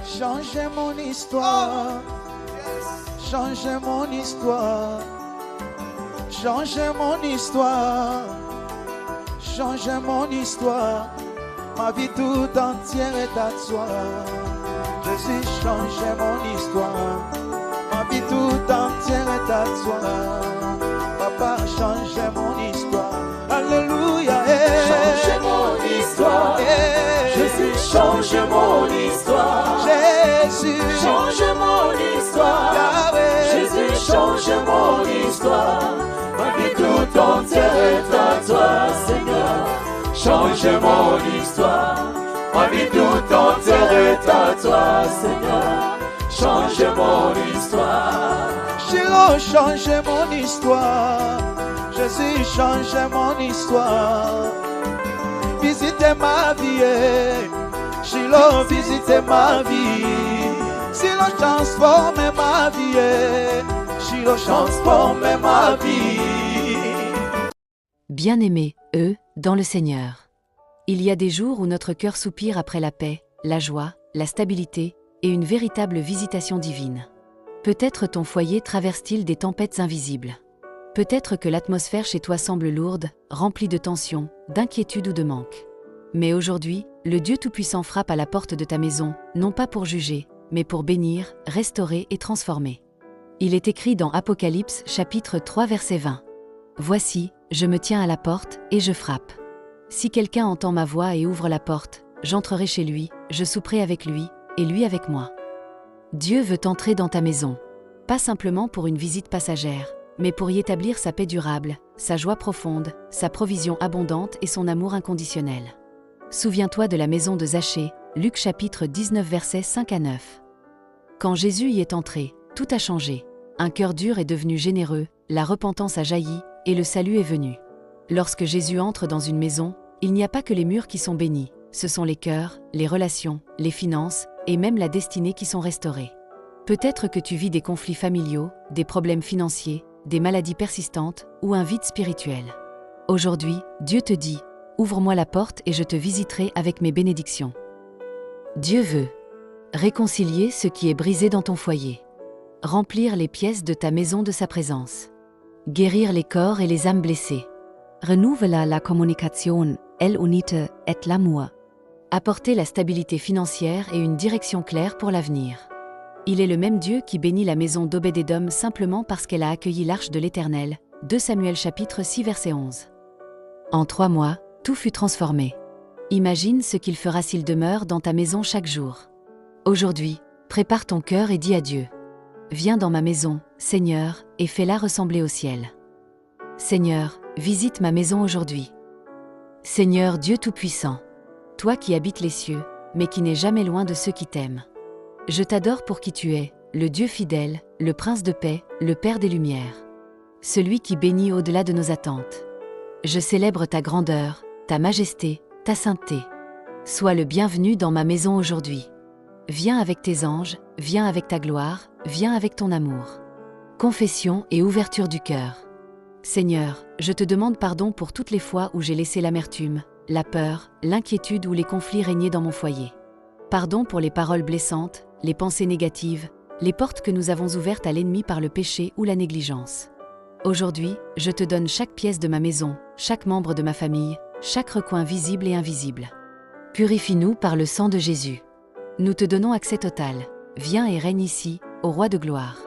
Changez mon histoire. Changez mon histoire. Changez mon histoire. Changez mon histoire. Ma vie tout entière est à toi. Jésus, changez mon histoire. Ma vie tout entière est à toi. Papa, changez mon histoire. Alléluia. Changez mon histoire. Jésus, change mon histoire. Jésus, change mon histoire. Yahweh. Jésus, change mon histoire. Ma vie tout entière est à toi, Seigneur. Change mon histoire. Ma vie tout entière est à toi, Seigneur. Change mon histoire. Shiloh, changez mon histoire. Jésus, changez mon histoire. Visitez ma vie. Shiloh, visitez ma vie. Shiloh, transformez ma vie. Shiloh, transformez ma vie. Bien-aimés, eux, dans le Seigneur. Il y a des jours où notre cœur soupire après la paix, la joie, la stabilité et une véritable visitation divine. Peut-être ton foyer traverse-t-il des tempêtes invisibles. Peut-être que l'atmosphère chez toi semble lourde, remplie de tensions, d'inquiétudes ou de manque. Mais aujourd'hui, le Dieu Tout-Puissant frappe à la porte de ta maison, non pas pour juger, mais pour bénir, restaurer et transformer. Il est écrit dans Apocalypse chapitre 3 verset 20. « Voici, je me tiens à la porte et je frappe. Si quelqu'un entend ma voix et ouvre la porte, j'entrerai chez lui, je souperai avec lui, et lui avec moi. » Dieu veut entrer dans ta maison, pas simplement pour une visite passagère, mais pour y établir sa paix durable, sa joie profonde, sa provision abondante et son amour inconditionnel. Souviens-toi de la maison de Zachée, Luc chapitre 19 versets 5 à 9. Quand Jésus y est entré, tout a changé. Un cœur dur est devenu généreux, la repentance a jailli, et le salut est venu. Lorsque Jésus entre dans une maison, il n'y a pas que les murs qui sont bénis, ce sont les cœurs, les relations, les finances, et même la destinée qui sont restaurées. Peut-être que tu vis des conflits familiaux, des problèmes financiers, des maladies persistantes ou un vide spirituel. Aujourd'hui, Dieu te dit « Ouvre-moi la porte et je te visiterai avec mes bénédictions. » Dieu veut réconcilier ce qui est brisé dans ton foyer, remplir les pièces de ta maison de sa présence, guérir les corps et les âmes blessées, renouveler la communication, el unite et l'amour, apporter la stabilité financière et une direction claire pour l'avenir. Il est le même Dieu qui bénit la maison d'Obed-Édom simplement parce qu'elle a accueilli l'arche de l'Éternel, 2 Samuel chapitre 6 verset 11. En 3 mois, tout fut transformé. Imagine ce qu'il fera s'il demeure dans ta maison chaque jour. Aujourd'hui, prépare ton cœur et dis à Dieu « Viens dans ma maison, Seigneur, et fais-la ressembler au ciel. Seigneur, visite ma maison aujourd'hui. Seigneur Dieu Tout-Puissant, toi qui habites les cieux, mais qui n'es jamais loin de ceux qui t'aiment. Je t'adore pour qui tu es, le Dieu fidèle, le Prince de paix, le Père des Lumières. Celui qui bénit au-delà de nos attentes. Je célèbre ta grandeur, ta majesté, ta sainteté. Sois le bienvenu dans ma maison aujourd'hui. Viens avec tes anges, viens avec ta gloire, viens avec ton amour. Confession et ouverture du cœur. Seigneur, je te demande pardon pour toutes les fois où j'ai laissé l'amertume, la peur, l'inquiétude ou les conflits régner dans mon foyer. Pardon pour les paroles blessantes, les pensées négatives, les portes que nous avons ouvertes à l'ennemi par le péché ou la négligence. Aujourd'hui, je te donne chaque pièce de ma maison, chaque membre de ma famille, chaque recoin visible et invisible. Purifie-nous par le sang de Jésus. Nous te donnons accès total. Viens et règne ici, ô Roi de gloire.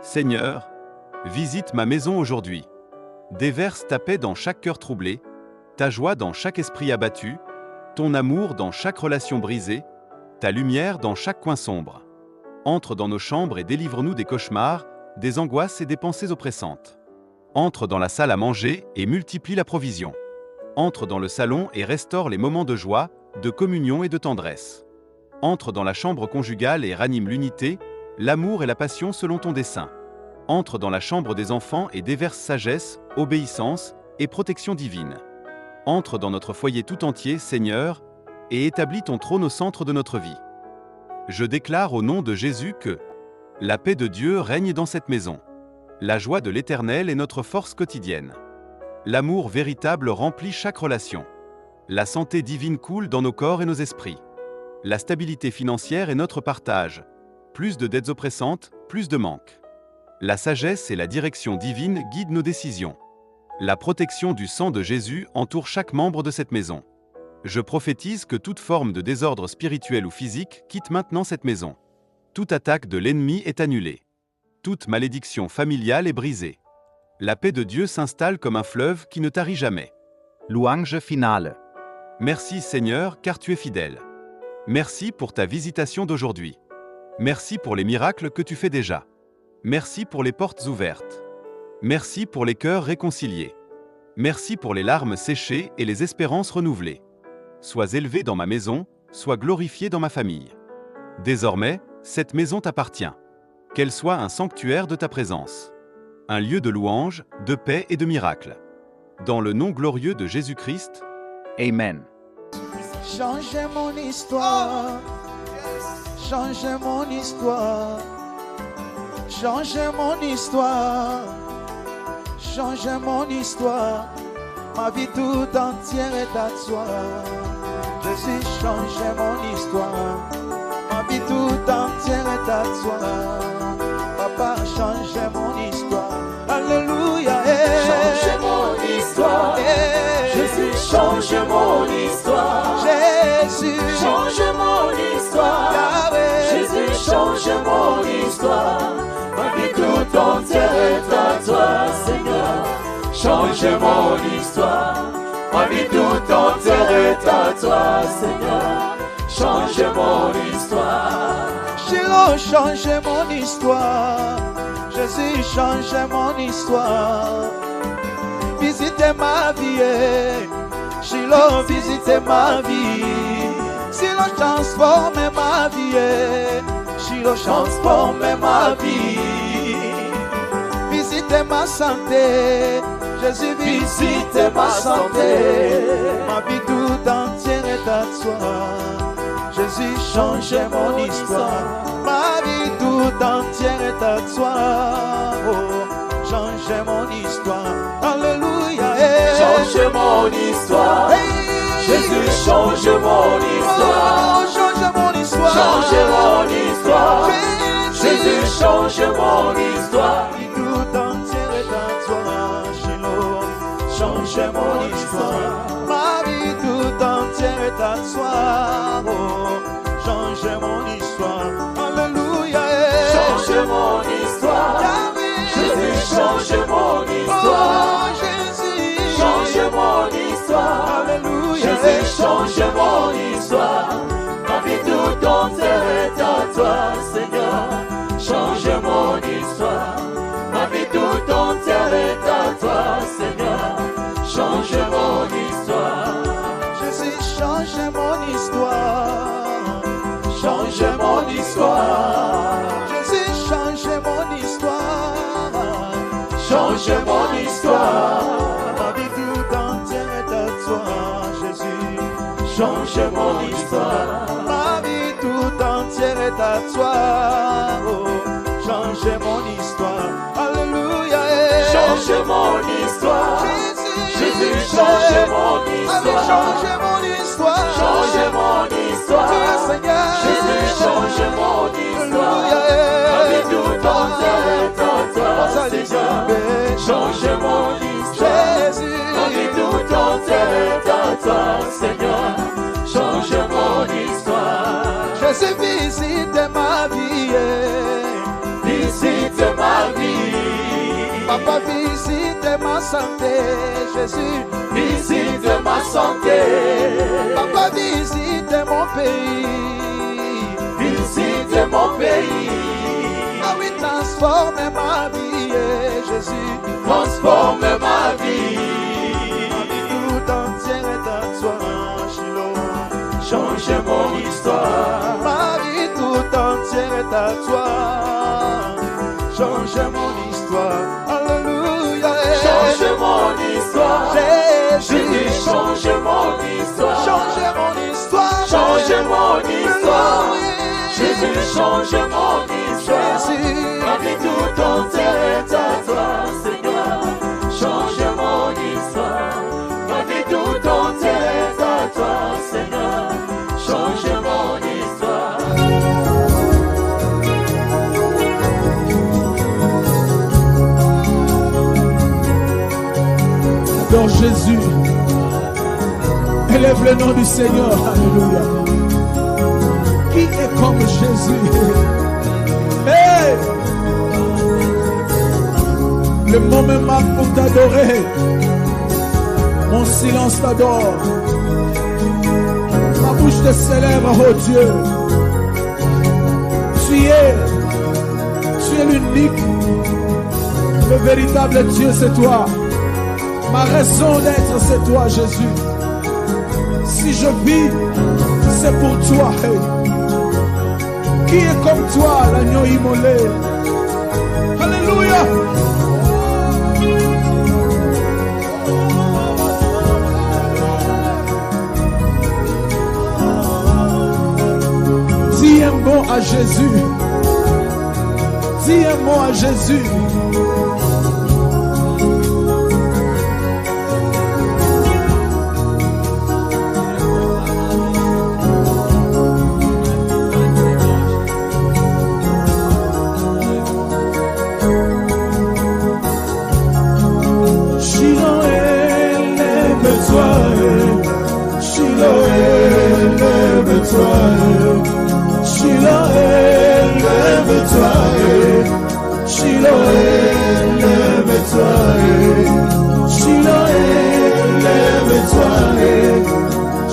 Seigneur, visite ma maison aujourd'hui. Déverse ta paix dans chaque cœur troublé, ta joie dans chaque esprit abattu, ton amour dans chaque relation brisée, ta lumière dans chaque coin sombre. Entre dans nos chambres et délivre-nous des cauchemars, des angoisses et des pensées oppressantes. Entre dans la salle à manger et multiplie la provision. Entre dans le salon et restaure les moments de joie, de communion et de tendresse. Entre dans la chambre conjugale et ranime l'unité, l'amour et la passion selon ton dessein. Entre dans la chambre des enfants et déverse sagesse, obéissance et protection divine. Entre dans notre foyer tout entier, Seigneur, et établis ton trône au centre de notre vie. Je déclare au nom de Jésus que la paix de Dieu règne dans cette maison. La joie de l'Éternel est notre force quotidienne. L'amour véritable remplit chaque relation. La santé divine coule dans nos corps et nos esprits. La stabilité financière est notre partage. Plus de dettes oppressantes, plus de manques. La sagesse et la direction divine guident nos décisions. La protection du sang de Jésus entoure chaque membre de cette maison. Je prophétise que toute forme de désordre spirituel ou physique quitte maintenant cette maison. Toute attaque de l'ennemi est annulée. Toute malédiction familiale est brisée. La paix de Dieu s'installe comme un fleuve qui ne tarit jamais. Louange finale. Merci Seigneur, car tu es fidèle. Merci pour ta visitation d'aujourd'hui. Merci pour les miracles que tu fais déjà. Merci pour les portes ouvertes. Merci pour les cœurs réconciliés. Merci pour les larmes séchées et les espérances renouvelées. Sois élevé dans ma maison, sois glorifié dans ma famille. Désormais, cette maison t'appartient. Qu'elle soit un sanctuaire de ta présence. Un lieu de louange, de paix et de miracles. Dans le nom glorieux de Jésus-Christ. Amen. Changez mon histoire. Changez mon histoire. Changez mon histoire. Changez mon histoire. Ma vie tout entière est à toi. Jésus, changez mon histoire. Ma vie tout entière est à toi. Papa, changez mon histoire. Alléluia. Change mon histoire. Jésus, change mon histoire. Jésus, Change mon histoire. Yahweh. Jésus, change mon histoire. Ma vie tout entière est à toi, Seigneur. Change mon histoire. Ma vie tout entière est à toi, Seigneur. Change mon histoire. Shiloh, changez mon histoire. Jésus, changez mon histoire. Visitez ma vie. Shiloh, visitez ma vie. Shiloh, transformez ma vie. Shiloh, transformez ma vie. Visitez ma santé. Jésus, visitez ma santé. Ma vie tout entière est à toi. Jésus, changez mon histoire. Ma vie tout entière est à toi. Oh, changez mon histoire. Alléluia. Change mon histoire. Jésus, change mon histoire. Oh, change mon histoire. Change mon histoire. Jésus, change mon histoire. Ma vie tout entière est à toi. Shiloh, changez mon histoire. Ma vie tout entière est à toi. Oh, changez mon histoire. Alléluia. Change mon histoire. Jésus, change mon histoire. Oh, Jésus, Change mon histoire. Alléluia. Jésus, change mon histoire. Ma vie tout entière est à toi, Seigneur. Change mon histoire. Ma vie tout entière est à toi, Seigneur. Change mon histoire. Jésus, changez mon histoire. Change mon histoire. Jésus, changez mon histoire. Change mon histoire. Ma vie tout entière est à toi, Jésus. Change mon histoire. Ma vie tout entière est à toi. Oh, changez mon histoire. Alléluia. Change mon histoire. Jésus, change mon histoire. Changez mon histoire. Change mon histoire. Seigneur. Jésus, change mon histoire. Ma vie tout entière est à toi, Seigneur. Change mon histoire. Jésus. Ma vie tout entière est à toi, Seigneur. Change mon histoire. Jésus, visite ma vie. Visite ma vie. Papa, visite ma santé. Jésus, Visite ma santé. Papa, visite mon pays. Visite mon pays. Ah oui, transforme ma vie, Jésus. Transforme ma vie. Ma vie tout entière est à toi, Shiloh. Change mon histoire. Ma vie tout entière est à toi. Change mon histoire. Alléluia. Change mon histoire. Jésus. Jésus, change mon histoire. Change mon histoire. Change mon histoire. Alléluia. Jésus, change mon histoire. Jésus. Ma vie tout entière est à toi, Seigneur. Change mon histoire. Ma vie tout entière est à toi, Seigneur. Change mon histoire. Jésus. Élève le nom du Seigneur. Alléluia. Qui est comme Jésus? Hey! Le mot me marque pour t'adorer. Mon silence t'adore. Ma bouche te célèbre, oh Dieu. Tu es l'unique. Le véritable Dieu, c'est toi. Ma raison d'être, c'est toi, Jésus. Si je vis, c'est pour toi. Hey. Qui est comme toi, l'agneau immolé? Alléluia. Dis un mot à Jésus. Dis un mot à Jésus.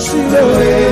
Shiloh,